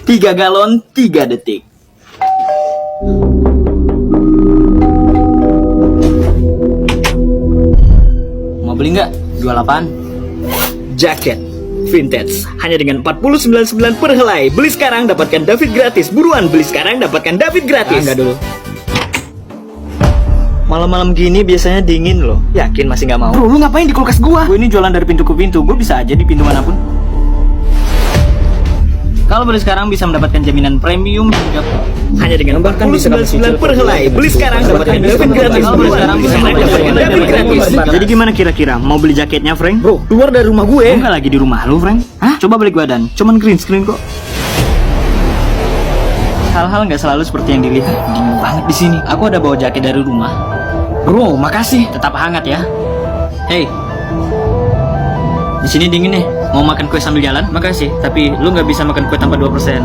3 galon 3 detik. Mau beli nggak? 28. Jaket vintage hanya dengan 49,9 per helai. Beli sekarang dapatkan David gratis. Buruan beli sekarang dapatkan David gratis. Enggak dulu. Malam-malam gini biasanya dingin loh. Yakin masih nggak mau? Bro, lu ngapain di kulkas gua? Gue ini jualan dari pintu ke pintu. Gue bisa aja di pintu manapun. Kalau beli sekarang bisa mendapatkan jaminan premium hingga hanya dengan 49,9 per helai. Beli sekarang dapatkan David gratis. Kalau beli sekarang bisa mendapatkan David gratis. Jadi gimana kira-kira? Mau beli jaketnya, Frank? Bro, keluar dari rumah gue. Enggak lagi di rumah lu, Frank? Hah? Coba balik badan. Cuman green screen kok. Hal-hal nggak selalu seperti yang dilihat. Dingin banget di sini. Aku ada bawa jaket dari rumah. Bro, makasih. Tetap hangat ya. Hey, di sini dingin nih. Mau makan kue sambil jalan? Makasih, tapi lu nggak bisa makan kue tanpa 2%.